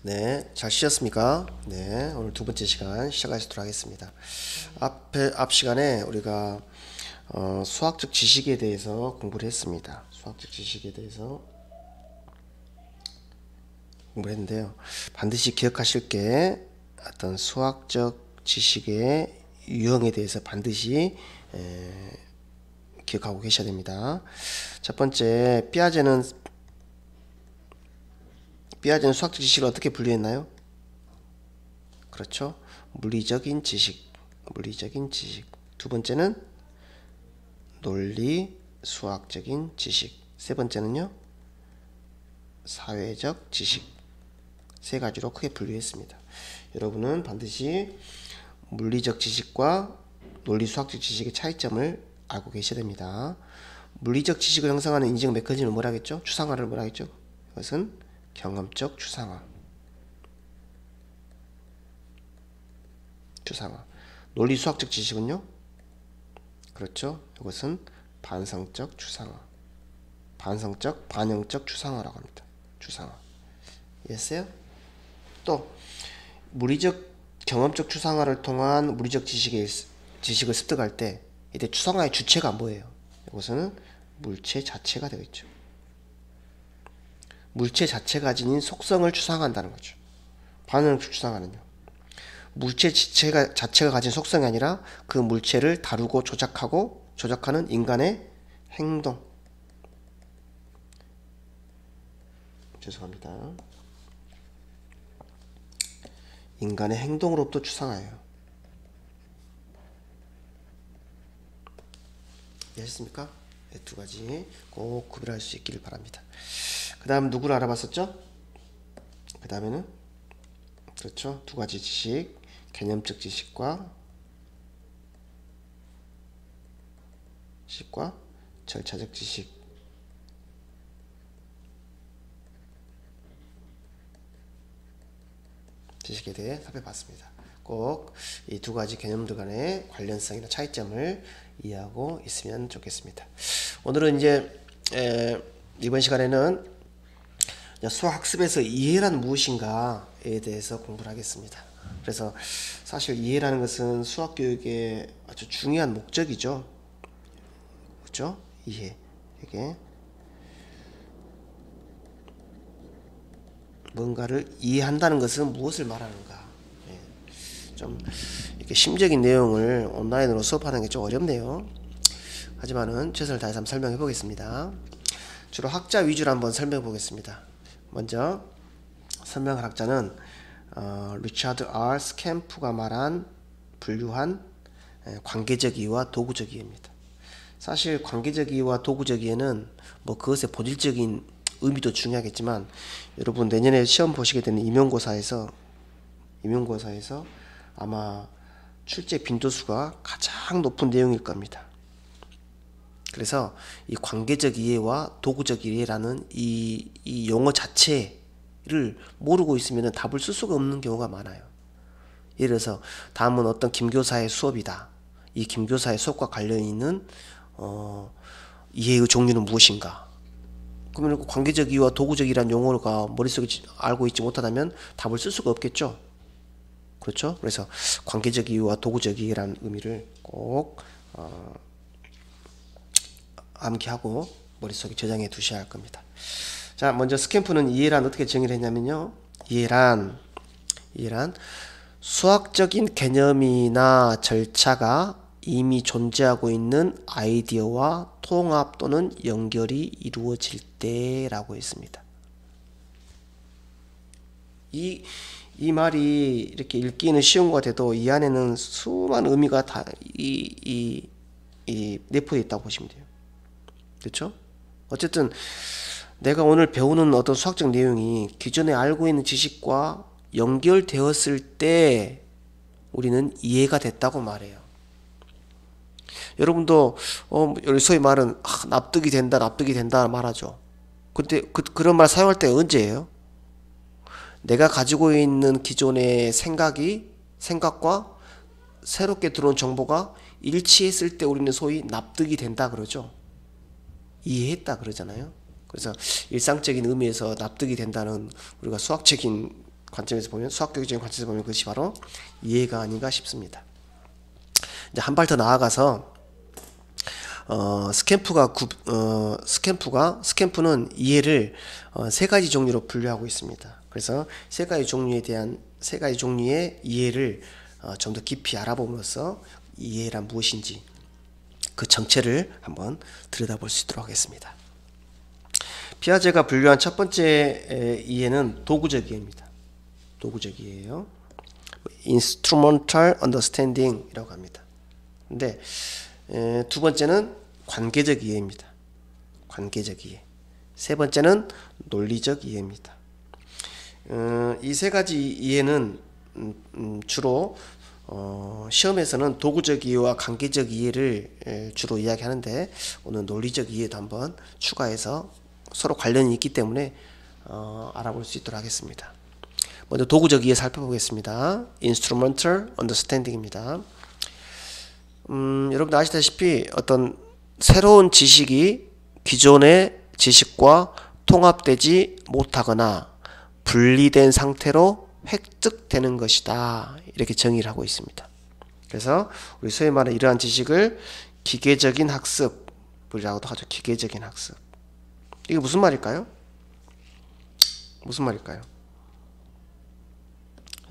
네, 잘 쉬셨습니까? 네, 오늘 두 번째 시간 시작하도록 하겠습니다. 앞 시간에 우리가 수학적 지식에 대해서 공부를 했습니다. 수학적 지식에 대해서 공부를 했는데요. 반드시 기억하실 게 어떤 수학적 지식의 유형에 대해서 반드시 기억하고 계셔야 됩니다. 첫 번째, 삐아제는 수학적 지식을 어떻게 분류했나요? 그렇죠. 물리적인 지식. 두 번째는 논리 수학적인 지식. 세 번째는요, 사회적 지식. 세 가지로 크게 분류했습니다. 여러분은 반드시 물리적 지식과 논리 수학적 지식의 차이점을 알고 계셔야 됩니다. 물리적 지식을 형성하는 인증 메커니즘을 뭐라 하겠죠? 추상화를 뭐라 하겠죠? 이것은 경험적 추상화. 논리 수학적 지식은요? 그렇죠. 이것은 반성적 추상화. 반영적 추상화라고 합니다. 추상화. 이해했어요? 또 물리적 경험적 추상화를 통한 물리적 지식을 습득할 때 이때 추상화의 주체가 뭐예요? 이것은 물체 자체가 되겠죠. 물체 자체가 지닌 속성을 추상화한다는 거죠. 반응적 추상화는요, 물체 자체가 가진 속성이 아니라 그 물체를 다루고 조작하는 인간의 행동. 죄송합니다. 인간의 행동으로부터 추상화해요. 이해하셨습니까? 네, 두 가지 꼭 구별할 수 있기를 바랍니다. 그 다음 누구를 알아봤었죠? 그 다음에는 그렇죠, 두 가지 지식, 개념적 지식과 절차적 지식에 대해 살펴봤습니다. 꼭 이 두 가지 개념들 간의 관련성이나 차이점을 이해하고 있으면 좋겠습니다. 오늘은 이제 이번 시간에는 수학학습에서 이해란 무엇인가에 대해서 공부를 하겠습니다. 그래서 사실 이해라는 것은 수학교육의 아주 중요한 목적이죠. 그렇죠? 이해. 이게 뭔가를 이해한다는 것은 무엇을 말하는가. 좀 이렇게 심적인 내용을 온라인으로 수업하는 게 좀 어렵네요. 하지만은 최선을 다해서 한번 설명해 보겠습니다. 주로 학자 위주로 한번 설명해 보겠습니다. 먼저 설명할 학자는 리차드 R. 스캠프가 말한 분류한 관계적 이해와 도구적 이해입니다. 사실 관계적 이해와 도구적 이해는 뭐 그것의 본질적인 의미도 중요하겠지만, 여러분 내년에 시험 보시게 되는 임용고사에서 아마 출제 빈도수가 가장 높은 내용일 겁니다. 그래서 이 관계적 이해와 도구적 이해라는 이 용어 자체를 모르고 있으면 답을 쓸 수가 없는 경우가 많아요. 예를 들어서 다음은 어떤 김교사의 수업이다. 이 김교사의 수업과 관련 있는 이해의 종류는 무엇인가? 그러면 관계적 이해와 도구적 이해라는 용어가 머릿속에 알고 있지 못하다면 답을 쓸 수가 없겠죠. 그렇죠? 그래서 관계적 이해와 도구적 이해라는 의미를 꼭 암기하고 머릿속에 저장해 두셔야 할 겁니다. 자, 먼저 스캠프는 이해란 어떻게 정의를 했냐면요, 이해란 수학적인 개념이나 절차가 이미 존재하고 있는 아이디어와 통합 또는 연결이 이루어질 때라고 했습니다. 이 말이 이렇게 읽기는 쉬운 것 같아도 이 안에는 수많은 의미가 다 내포되어 있다고 보시면 돼요. 그렇죠? 어쨌든 내가 오늘 배우는 어떤 수학적 내용이 기존에 알고 있는 지식과 연결되었을 때 우리는 이해가 됐다고 말해요. 여러분도 소위 말은 납득이 된다 말하죠. 근데 그런 말 사용할 때 언제예요? 내가 가지고 있는 기존의 생각과 새롭게 들어온 정보가 일치했을 때 우리는 소위 납득이 된다 그러죠. 이해했다 그러잖아요. 그래서 일상적인 의미에서 납득이 된다는 우리가 수학적인 관점에서 보면, 수학교육적인 관점에서 보면 그것이 바로 이해가 아닌가 싶습니다. 이제 한 발 더 나아가서 스캠프는 이해를 세 가지 종류로 분류하고 있습니다. 그래서 세 가지 종류의 이해를 좀 더 깊이 알아봄으로써 이해란 무엇인지 그 정체를 한번 들여다볼 수 있도록 하겠습니다. 피아제가 분류한 첫 번째 이해는 도구적 이해입니다. 도구적 이해예요. Instrumental Understanding이라고 합니다. 근데 두 번째는 관계적 이해입니다. 관계적 이해. 세 번째는 논리적 이해입니다. 이 세 가지 이해는 주로 시험에서는 도구적 이해와 관계적 이해를 주로 이야기하는데, 오늘 논리적 이해도 한번 추가해서 서로 관련이 있기 때문에 알아볼 수 있도록 하겠습니다. 먼저 도구적 이해 살펴보겠습니다. Instrumental Understanding입니다. 여러분들 아시다시피 어떤 새로운 지식이 기존의 지식과 통합되지 못하거나 분리된 상태로 획득되는 것이다, 이렇게 정의를 하고 있습니다. 그래서 우리 소위 말하는 이러한 지식을 기계적인 학습이라고도 하죠. 기계적인 학습. 이게 무슨 말일까요? 무슨 말일까요?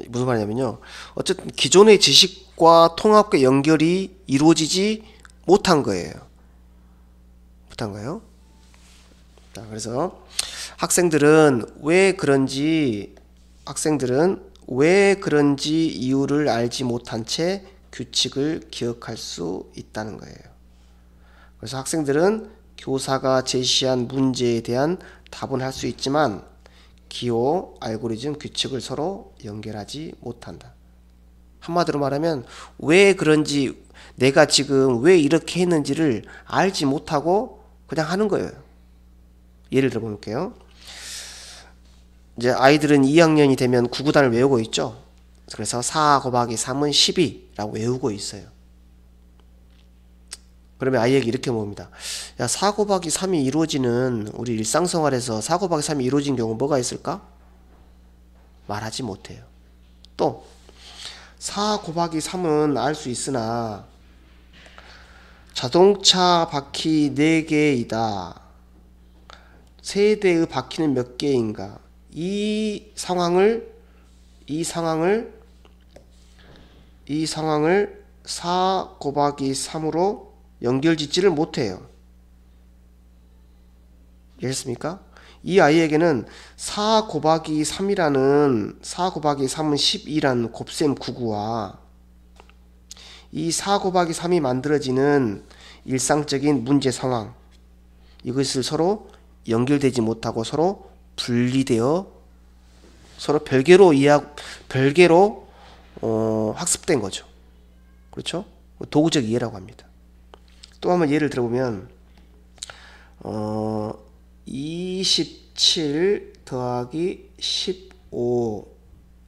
무슨 말이냐면요, 어쨌든 기존의 지식과 통합과 연결이 이루어지지 못한 거예요. 못한 거예요. 자, 그래서 학생들은 왜 그런지 이유를 알지 못한 채 규칙을 기억할 수 있다는 거예요. 그래서 학생들은 교사가 제시한 문제에 대한 답은 할 수 있지만 기호, 알고리즘, 규칙을 서로 연결하지 못한다. 한마디로 말하면 왜 그런지, 내가 지금 왜 이렇게 했는지를 알지 못하고 그냥 하는 거예요. 예를 들어 볼게요. 이제 아이들은 2학년이 되면 구구단을 외우고 있죠. 그래서 4 곱하기 3은 12라고 외우고 있어요. 그러면 아이에게 이렇게 묻습니다. 야, 4 곱하기 3이 이루어지는, 우리 일상생활에서 4 곱하기 3이 이루어진 경우 뭐가 있을까? 말하지 못해요. 또 4 곱하기 3은 알 수 있으나 자동차 바퀴 4개이다. 세대의 바퀴는 몇 개인가? 이 상황을 4 곱하기 3으로 연결짓지를 못해요. 이해했습니까? 이 아이에게는 4 곱하기 3은 12라는 곱셈 구구와 이 4 곱하기 3이 만들어지는 일상적인 문제 상황, 이것을 서로 연결되지 못하고 서로 분리되어 서로 별개로 학습된 거죠. 그렇죠? 도구적 이해라고 합니다. 또 한번 예를 들어보면 27 더하기 15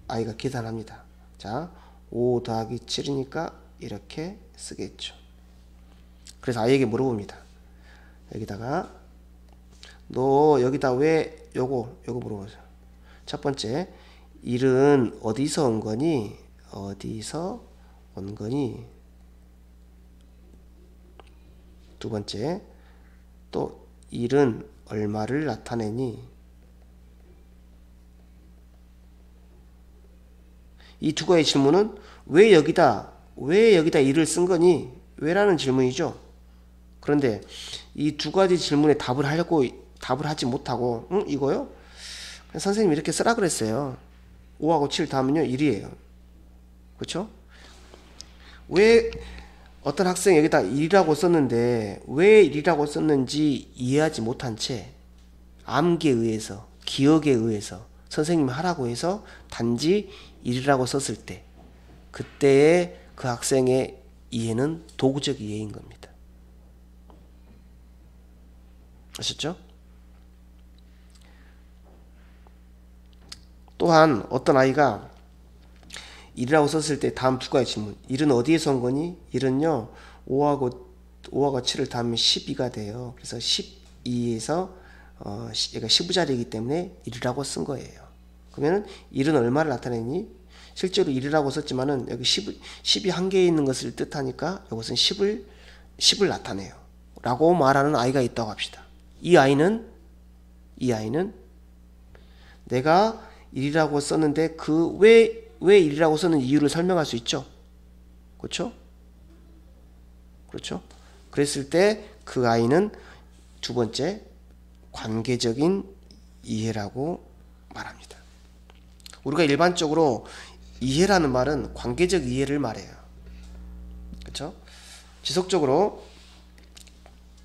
아이가 계산합니다. 자, 5 더하기 7이니까 이렇게 쓰겠죠. 그래서 아이에게 물어봅니다. 여기다가 너 여기다 왜 요거 물어보죠. 첫 번째, 1은 어디서 온 거니? 어디서 온 거니? 두 번째, 또 1은 얼마를 나타내니? 이 두 가지 질문은 왜 여기다 1을 쓴 거니? 왜라는 질문이죠. 그런데 이 두 가지 질문에 답을 하지 못하고, 이거요? 선생님이 이렇게 쓰라 그랬어요. 5하고 7 더하면요 1이에요. 그렇죠? 왜 어떤 학생이 여기다 1이라고 썼는데 왜 1이라고 썼는지 이해하지 못한 채 암기에 의해서, 기억에 의해서 선생님이 하라고 해서 단지 1이라고 썼을 때, 그때의 그 학생의 이해는 도구적 이해인 겁니다. 아셨죠? 또한 어떤 아이가 1이라고 썼을 때 다음 두 가지 질문. 1은 어디에서 온 거니? 1은요 5하고 7을 더하면 12가 돼요. 그래서 12에서 얘가 15자리이기 때문에 1이라고 쓴 거예요. 그러면은 1은 얼마를 나타내니? 실제로 1이라고 썼지만은 여기 10이 한 개에 있는 것을 뜻하니까 이것은 10을 나타내요. 라고 말하는 아이가 있다고 합시다. 이 아이는 내가 1이라고 썼는데 왜 1이라고 썼는 이유를 설명할 수 있죠. 그렇죠? 그렇죠? 그랬을 때 그 아이는 두 번째 관계적인 이해라고 말합니다. 우리가 일반적으로 이해라는 말은 관계적 이해를 말해요. 그렇죠? 지속적으로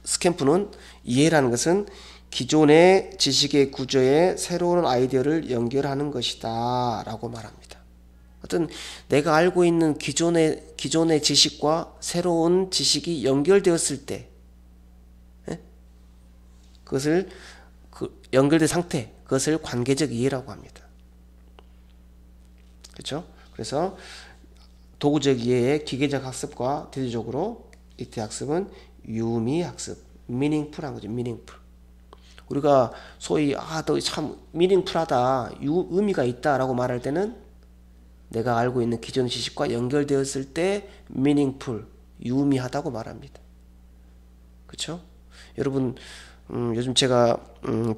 스캠프는 이해라는 것은 기존의 지식의 구조에 새로운 아이디어를 연결하는 것이다 라고 말합니다. 어떤 내가 알고 있는 기존의 지식과 새로운 지식이 연결되었을 때 그것을 연결된 상태, 그것을 관계적 이해라고 합니다. 그렇죠? 그래서 도구적 이해의 기계적 학습과 대조적으로 이때 학습은 유미 학습, meaningful한 거죠. meaningful. 우리가 소위 너 참 meaningful하다, 의미가 있다라고 말할 때는 내가 알고 있는 기존 지식과 연결되었을 때 meaningful, 유의미하다고 말합니다. 그렇죠? 여러분 요즘 제가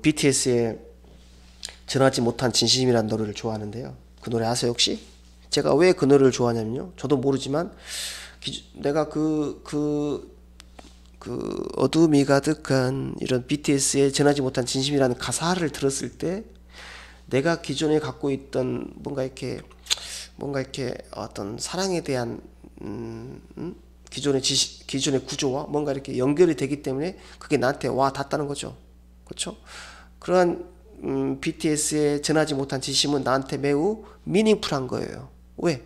BTS의 전하지 못한 진심이라는 노래를 좋아하는데요. 그 노래 아세요 혹시? 제가 왜 그 노래를 좋아하냐면요. 저도 모르지만 내가 그 어둠이 가득한 이런 BTS의 전하지 못한 진심이라는 가사를 들었을 때 내가 기존에 갖고 있던 뭔가 이렇게 어떤 사랑에 대한 기존의 지식, 기존의 구조와 뭔가 이렇게 연결이 되기 때문에 그게 나한테 와 닿았다는 거죠. 그렇죠? 그러한 BTS의 전하지 못한 진심은 나한테 매우 미닝풀한 거예요. 왜?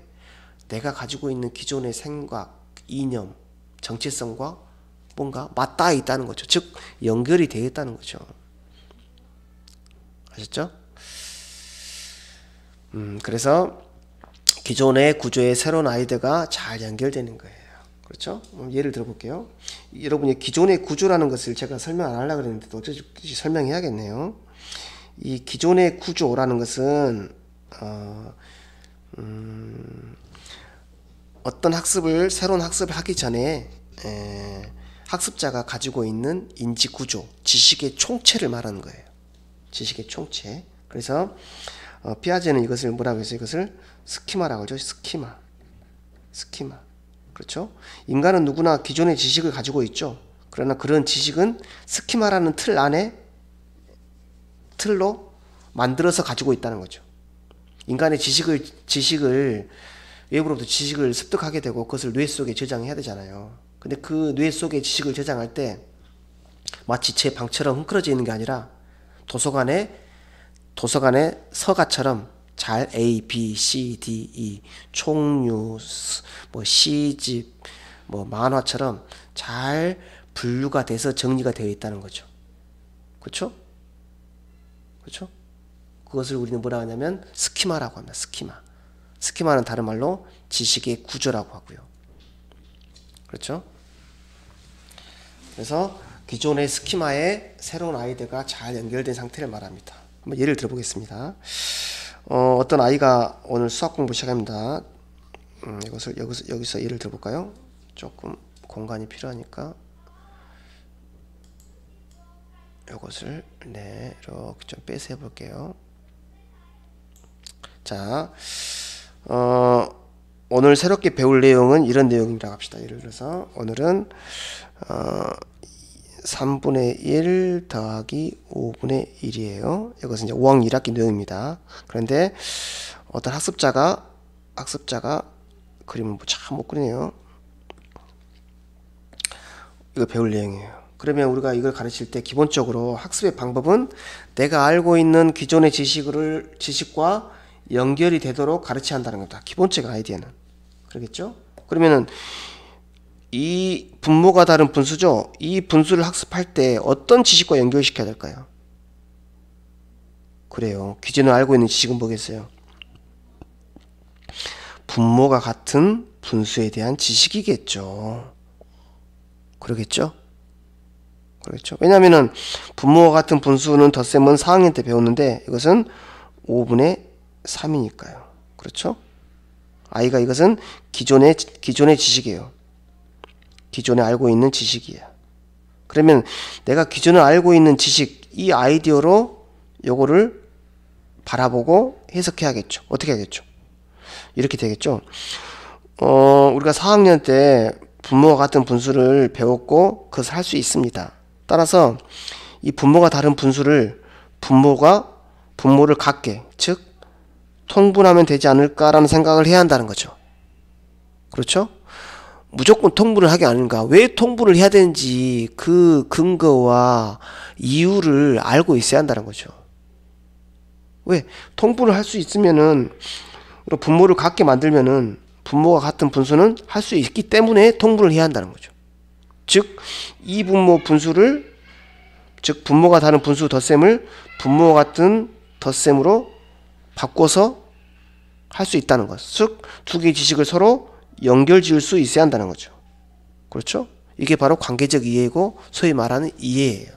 내가 가지고 있는 기존의 생각, 이념, 정체성과 뭔가 맞닿아 있다는 거죠. 즉 연결이 되어 있다는 거죠. 아셨죠? 그래서 기존의 구조의 새로운 아이디어가 잘 연결되는 거예요. 그렇죠? 예를 들어볼게요. 여러분이 기존의 구조라는 것을 제가 설명 안 하려고 그랬는데 어쩌지 설명해야겠네요. 이 기존의 구조라는 것은 어떤 새로운 학습을 하기 전에 학습자가 가지고 있는 인지 구조, 지식의 총체를 말하는 거예요. 지식의 총체. 그래서 피아제는 이것을 뭐라고 해서 이것을 스키마라고 하죠. 스키마. 그렇죠? 인간은 누구나 기존의 지식을 가지고 있죠. 그러나 그런 지식은 스키마라는 틀로 만들어서 가지고 있다는 거죠. 인간의 지식을 외부로부터 지식을 습득하게 되고 그것을 뇌 속에 저장해야 되잖아요. 근데 그 뇌 속에 지식을 저장할 때 마치 제 방처럼 헝클어져 있는 게 아니라 도서관의 서가처럼 잘 A, B, C, D, E 총류, 시집, 만화처럼 잘 분류가 돼서 정리가 되어 있다는 거죠. 그렇죠? 그렇죠? 그것을 우리는 뭐라 하냐면 스키마라고 합니다. 스키마는 다른 말로 지식의 구조라고 하고요. 그렇죠? 그래서 기존의 스키마에 새로운 아이디어가 잘 연결된 상태를 말합니다. 한번 예를 들어보겠습니다. 어떤 아이가 오늘 수학 공부 시작합니다. 여기서 예를 들어볼까요? 조금 공간이 필요하니까 이것을 이렇게 좀 빼서 해볼게요. 자, 오늘 새롭게 배울 내용은 이런 내용이라고 합시다. 예를 들어서 오늘은 3분의 1 더하기 5분의 1이에요. 이것은 이제 5학년 1학기 내용입니다. 그런데 어떤 학습자가 그림을 참 못 그리네요. 이거 배울 내용이에요. 그러면 우리가 이걸 가르칠 때 기본적으로 학습의 방법은 내가 알고 있는 기존의 지식과 연결이 되도록 가르쳐야 한다는 겁니다. 기본적 아이디어는. 그러겠죠? 그러면은 이 분모가 다른 분수죠. 이 분수를 학습할 때 어떤 지식과 연결시켜야 될까요? 그래요. 기존에 알고 있는 지식은 뭐겠어요? 분모가 같은 분수에 대한 지식이겠죠. 그러겠죠? 왜냐하면은 분모가 같은 분수는 덧셈은 4학년 때 배웠는데 이것은 5분의 3이니까요. 그렇죠? i가 이것은 기존의 지식이에요. 기존에 알고 있는 지식이에요. 그러면 내가 기존에 알고 있는 지식, 이 아이디어로 요거를 바라보고 해석해야겠죠. 어떻게 하겠죠? 이렇게 되겠죠. 우리가 4학년 때 분모가 같은 분수를 배웠고 그것을 할 수 있습니다. 따라서 이 분모가 다른 분수를 분모를 같게, 즉 통분하면 되지 않을까라는 생각을 해야 한다는 거죠. 그렇죠? 무조건 통분을 하게 아닌가. 왜 통분을 해야 되는지 그 근거와 이유를 알고 있어야 한다는 거죠. 왜? 통분을 할 수 있으면은 분모를 같게 만들면은 분모가 같은 분수는 할 수 있기 때문에 통분을 해야 한다는 거죠. 즉, 이 분모 분수를, 즉 분모가 다른 분수 덧셈을 분모가 같은 덧셈으로 바꿔서 할 수 있다는 것. 즉, 두 개의 지식을 서로 연결 지을 수 있어야 한다는 거죠. 그렇죠? 이게 바로 관계적 이해고 소위 말하는 이해예요.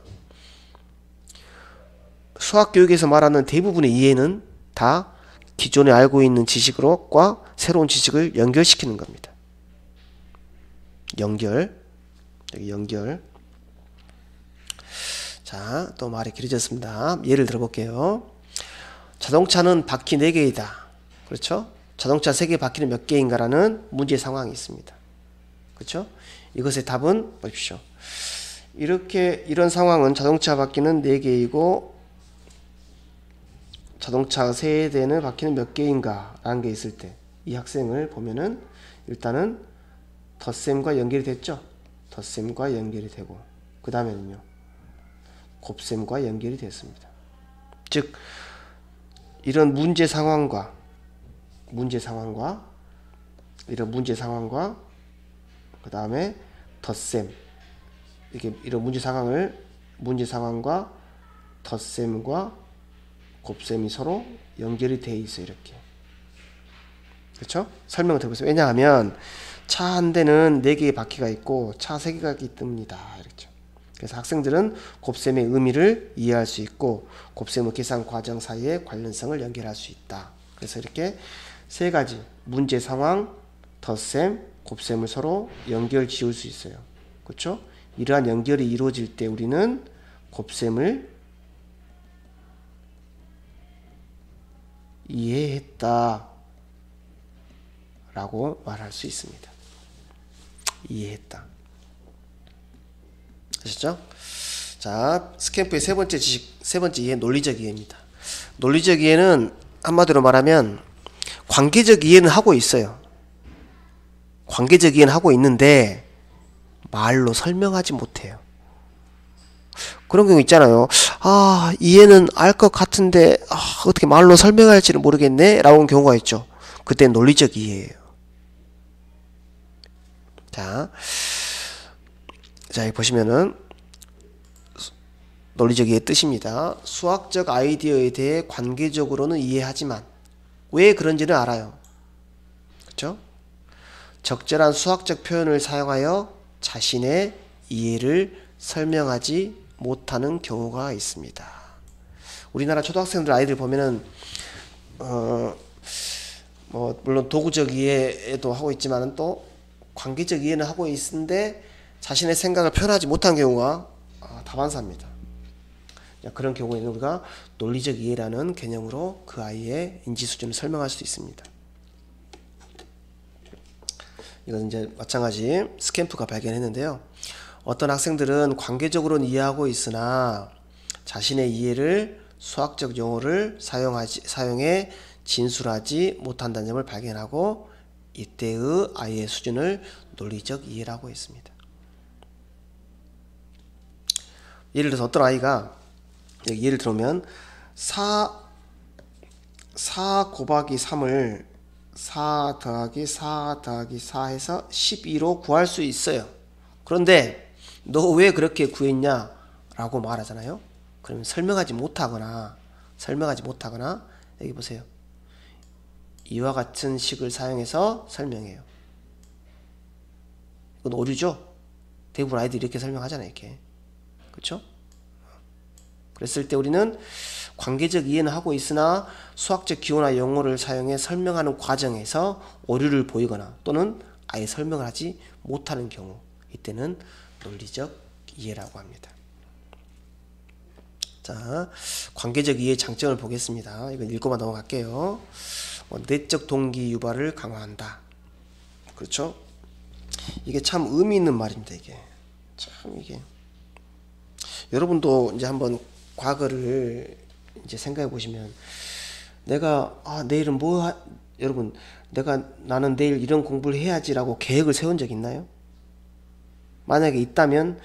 수학 교육에서 말하는 대부분의 이해는 다 기존에 알고 있는 지식과 새로운 지식을 연결시키는 겁니다. 연결. 여기 연결. 자, 또 말이 길어졌습니다. 예를 들어볼게요. 자동차는 바퀴 4개이다. 그렇죠? 자동차 3개 바퀴는 몇 개인가라는 문제 상황이 있습니다. 그렇죠? 이것의 답은 보십시오. 이런 상황은 자동차 바퀴는 4개이고 자동차 세대는 바퀴는 몇 개인가 라는 게 있을 때 이 학생을 보면은 일단은 덧셈과 연결이 됐죠. 덧셈과 연결이 되고 그 다음에는요 곱셈과 연결이 됐습니다. 즉 이런 문제 상황과 그 다음에 덧셈, 이런 문제 상황과 덧셈과 곱셈이 서로 연결이 돼 있어요. 이렇게. 그렇죠? 설명을 드려보세요. 왜냐하면 차 한 대는 4개의 바퀴가 있고 차 3개가 있기 때문이다. 이렇죠. 그래서 학생들은 곱셈의 의미를 이해할 수 있고 곱셈의 계산 과정 사이의 관련성을 연결할 수 있다. 그래서 이렇게 세 가지 문제 상황, 덧셈, 곱셈을 서로 연결 지을 수 있어요. 그렇죠? 이러한 연결이 이루어질 때 우리는 곱셈을 이해했다 라고 말할 수 있습니다. 이해했다. 아셨죠? 자, 스캠프의 세 번째 이해, 논리적 이해입니다. 논리적 이해는 한마디로 말하면 관계적 이해는 하고 있어요. 관계적 이해는 하고 있는데 말로 설명하지 못해요. 그런 경우 있잖아요. 이해는 알 것 같은데 어떻게 말로 설명할지를 모르겠네 라고 하는 경우가 있죠. 그때 논리적 이해예요. 자, 여기 보시면은 논리적 이해의 뜻입니다. 수학적 아이디어에 대해 관계적으로는 이해하지만 왜 그런지는 알아요. 그렇죠? 적절한 수학적 표현을 사용하여 자신의 이해를 설명하지 못하는 경우가 있습니다. 우리나라 초등학생들 아이들 보면은 물론 도구적 이해도 하고 있지만은 또 관계적 이해는 하고 있는데 자신의 생각을 표현하지 못한 경우가 다반사입니다. 그런 경우에는 우리가 논리적 이해라는 개념으로 그 아이의 인지 수준을 설명할 수 있습니다. 이건 이제 마찬가지 스캠프가 발견했는데요. 어떤 학생들은 관계적으로는 이해하고 있으나 자신의 이해를 수학적 용어를 사용해 진술하지 못한다는 점을 발견하고 이때의 아이의 수준을 논리적 이해라고 했습니다. 예를 들어서 어떤 아이가 예를 들면 4 곱하기 3을 4 더하기 4 더하기 4 해서 12로 구할 수 있어요. 그런데 너 왜 그렇게 구했냐 라고 말하잖아요. 그러면 설명하지 못하거나 여기 보세요. 이와 같은 식을 사용해서 설명해요. 이건 오류죠? 대부분 아이들이 이렇게 설명하잖아요. 이렇게. 그렇죠? 그랬을 때 우리는 관계적 이해는 하고 있으나 수학적 기호나 용어를 사용해 설명하는 과정에서 오류를 보이거나 또는 아예 설명을 하지 못하는 경우, 이때는 논리적 이해라고 합니다. 자, 관계적 이해의 장점을 보겠습니다. 이건 읽고만 넘어갈게요. 내적 동기 유발을 강화한다. 그렇죠? 이게 참 의미 있는 말입니다. 이게 여러분도 이제 한번 과거를 이제 생각해 보시면, 내가 내일은 여러분, 나는 내일 이런 공부를 해야지라고 계획을 세운 적 있나요? 만약에 있다면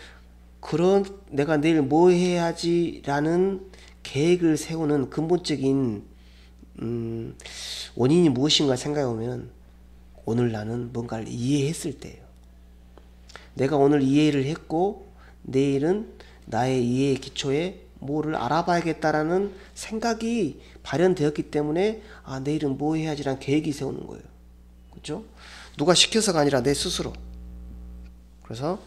내가 내일 뭐 해야지라는 계획을 세우는 근본적인 원인이 무엇인가 생각해 보면, 오늘 나는 뭔가를 이해했을 때예요. 내가 오늘 이해를 했고 내일은 나의 이해의 기초에 뭐를 알아봐야겠다라는 생각이 발현되었기 때문에 내일은 뭐 해야지라는 계획이 세우는 거예요. 그렇죠? 누가 시켜서가 아니라 내 스스로. 그래서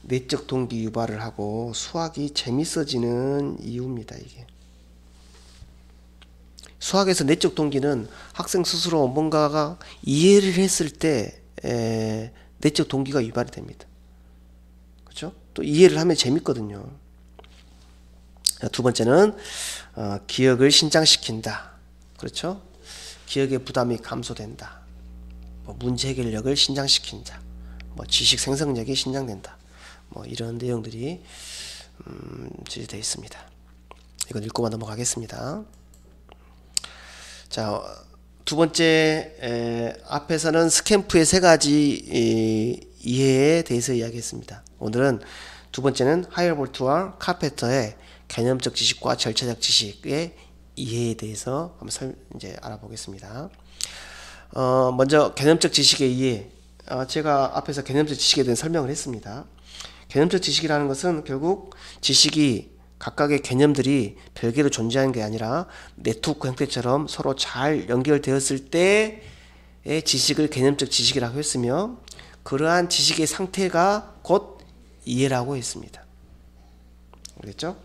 내적 동기 유발을 하고 수학이 재밌어지는 이유입니다. 이게 수학에서 내적 동기는 학생 스스로 뭔가가 이해를 했을 때 내적 동기가 유발이 됩니다. 그렇죠? 또 이해를 하면 재밌거든요. 두 번째는 기억을 신장시킨다. 그렇죠? 기억의 부담이 감소된다. 문제 해결력을 신장시킨다. 지식 생성력이 신장된다. 이런 내용들이 제시되어 있습니다. 이건 읽고만 넘어가겠습니다. 자, 두 번째, 앞에서는 스캠프의 세 가지 이해에 대해서 이야기했습니다. 오늘은 두 번째는 하이어볼트와 카페터의 개념적 지식과 절차적 지식의 이해에 대해서 한번 이제 알아보겠습니다. 먼저 개념적 지식의 이해. 제가 앞에서 개념적 지식에 대한 설명을 했습니다. 개념적 지식이라는 것은 결국 지식이 각각의 개념들이 별개로 존재하는 게 아니라 네트워크 형태처럼 서로 잘 연결되었을 때의 지식을 개념적 지식이라고 했으며, 그러한 지식의 상태가 곧 이해라고 했습니다. 그랬죠?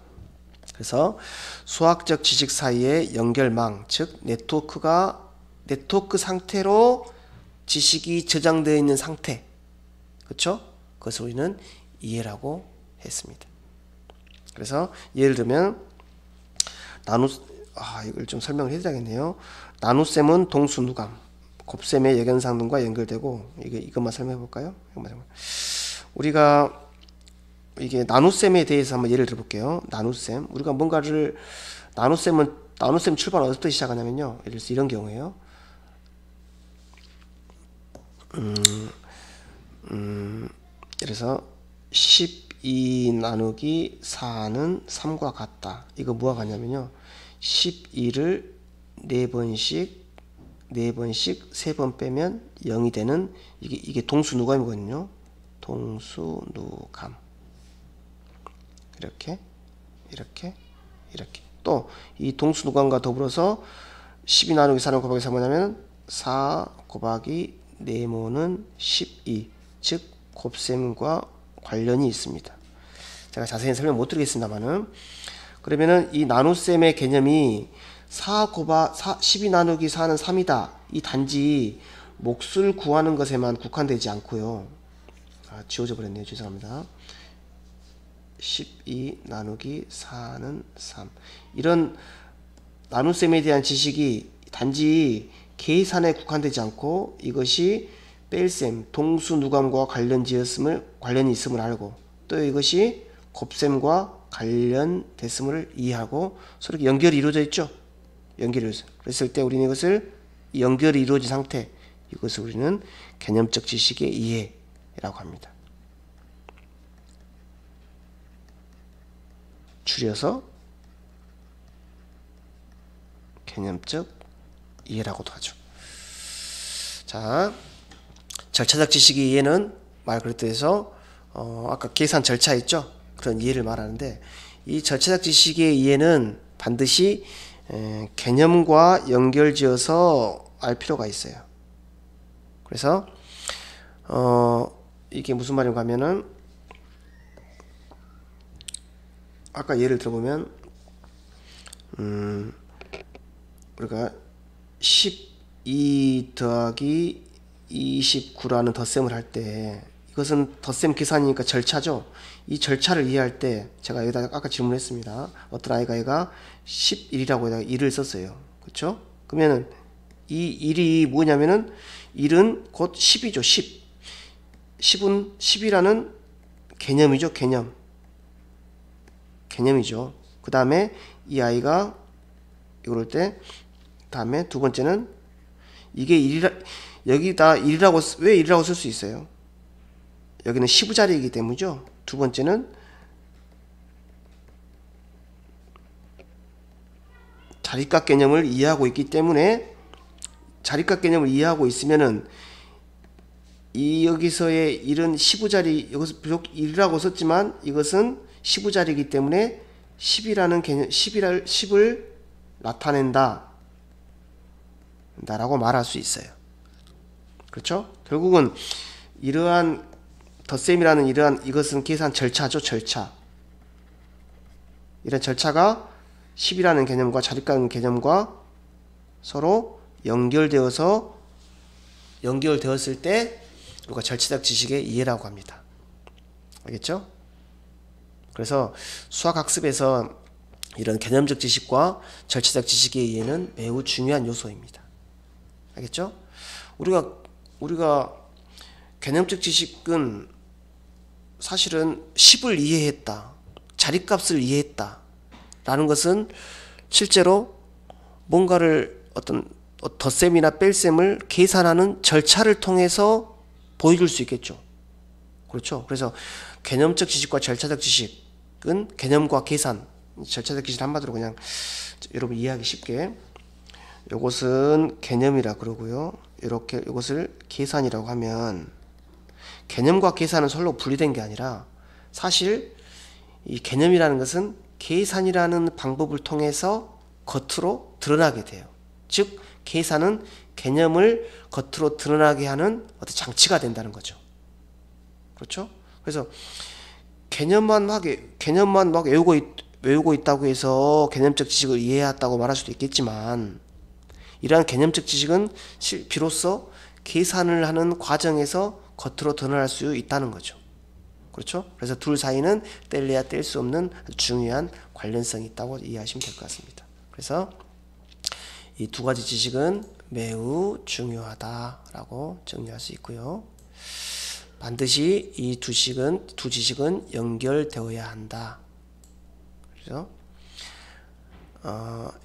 그래서 수학적 지식 사이의 연결망, 즉 네트워크 상태로 지식이 저장되어 있는 상태, 그렇죠? 그것을 우리는 이해라고 했습니다. 그래서 예를 들면 이걸 좀 설명을 해드려야겠네요. 나눗셈은 동수누감, 곱셈의 역연상 등과 연결되고, 이것만 설명해 볼까요? 우리가 이게 나눗셈에 대해서 한번 예를 들어볼게요. 나눗셈, 우리가 나눗셈 출발은 어디부터 시작하냐면요, 예를 들어서 이런 경우에요. 그래서 12 나누기 4는 3과 같다. 이거 뭐가 같냐면요, 12를 4번씩 3번 빼면 0이 되는, 이게 동수누감이거든요. 동수누감. 이렇게 또 이 동수누감과 더불어서 12 나누기 4는 곱하기 3 뭐냐면 4 곱하기 네모는 12, 즉 곱셈과 관련이 있습니다. 제가 자세히 설명 못 드리겠습니다만은, 그러면은 이 나눗셈의 개념이 12 나누기 4는 3이다. 이 단지 몫을 구하는 것에만 국한되지 않고요. 지워져 버렸네요. 죄송합니다. 12 나누기 4는 3. 이런 나눗셈에 대한 지식이 단지 계산에 국한되지 않고 이것이 뺄셈, 동수누감과 관련이 있음을 알고, 또 이것이 곱셈과 관련됐음을 이해하고 서로 연결이 이루어져 있죠. 그랬을 때 우리는 이것을 연결이 이루어진 상태, 이것을 우리는 개념적 지식의 이해라고 합니다. 줄여서 개념적 이해라고도 하죠. 자, 절차적 지식의 이해는 말 그대로 아까 계산 절차 있죠? 그런 이해를 말하는데, 이 절차적 지식의 이해는 반드시 개념과 연결지어서 알 필요가 있어요. 그래서 이게 무슨 말인가 하면은, 아까 예를 들어보면 우리가 12 더하기 29라는 덧셈을 할 때, 이것은 덧셈 계산이니까 절차죠. 이 절차를 이해할 때 제가 여기다 아까 질문했습니다. 어떤 아이가 얘가 11이라고 해다가 1을 썼어요. 그렇죠? 그러면은 이 1이 뭐냐면은 1은 곧 10이죠. 10. 10은 10이라는 개념이죠. 개념이죠. 그 다음에 이 아이가 이럴 때, 다음에 두 번째는 이게 1이라, 여기다 1이라고, 왜 1이라고 쓸 수 있어요? 여기는 10자리이기 때문이죠. 두 번째는 자리값 개념을 이해하고 있기 때문에, 자리값 개념을 이해하고 있으면은 이 여기서의 1은 15자리, 여기서 비록 1이라고 썼지만 이것은 15자리이기 때문에 10이라는 개념, 10을 나타낸다 라고 말할 수 있어요. 그렇죠? 결국은 이러한 덧셈이라는 이것은 계산 절차죠. 절차. 이런 절차가 10이라는 개념과 자리값 개념과 서로 연결되었을 때 우리가 절차적 지식의 이해라고 합니다. 알겠죠? 그래서 수학학습에서 이런 개념적 지식과 절차적 지식의 이해는 매우 중요한 요소입니다. 알겠죠? 우리가 개념적 지식은 사실은 10을 이해했다, 자리값을 이해했다 라는 것은 실제로 뭔가를 어떤 덧셈이나 뺄셈을 계산하는 절차를 통해서 보여줄 수 있겠죠. 그렇죠? 그래서 개념적 지식과 절차적 지식은 개념과 계산, 절차적 지식 한마디로 그냥 여러분 이해하기 쉽게 요것은 개념이라 그러고요. 이렇게 이것을 계산이라고 하면, 개념과 계산은 서로 분리된 게 아니라 사실 이 개념이라는 것은 계산이라는 방법을 통해서 겉으로 드러나게 돼요. 즉 계산은 개념을 겉으로 드러나게 하는 어떤 장치가 된다는 거죠. 그렇죠? 그래서 개념만 막 외우고 있다고 해서 개념적 지식을 이해했다고 말할 수도 있겠지만, 이러한 개념적 지식은 비로소 계산을 하는 과정에서 겉으로 드러날 수 있다는 거죠. 그렇죠? 그래서 둘 사이는 뗄래야 뗄 수 없는 중요한 관련성이 있다고 이해하시면 될 것 같습니다. 그래서 이 두 가지 지식은 매우 중요하다라고 정리할 수 있고요. 반드시 이 두 지식은 연결되어야 한다. 그래서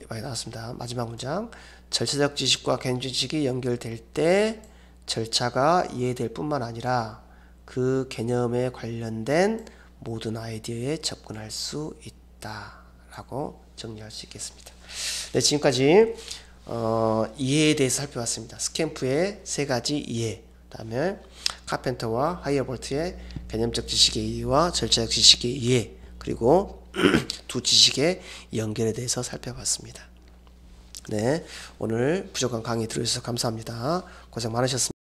많이 나왔습니다. 마지막 문장. 절차적 지식과 개념적 지식이 연결될 때 절차가 이해될 뿐만 아니라 그 개념에 관련된 모든 아이디어에 접근할 수 있다라고 정리할 수 있겠습니다. 네, 지금까지 이해에 대해서 살펴봤습니다. 스캠프의 세 가지 이해, 그 다음에 카펜터와 하이어볼트의 개념적 지식의 이해와 절차적 지식의 이해, 그리고 두 지식의 연결에 대해서 살펴봤습니다. 네, 오늘 부족한 강의 들어주셔서 감사합니다. 고생 많으셨습니다.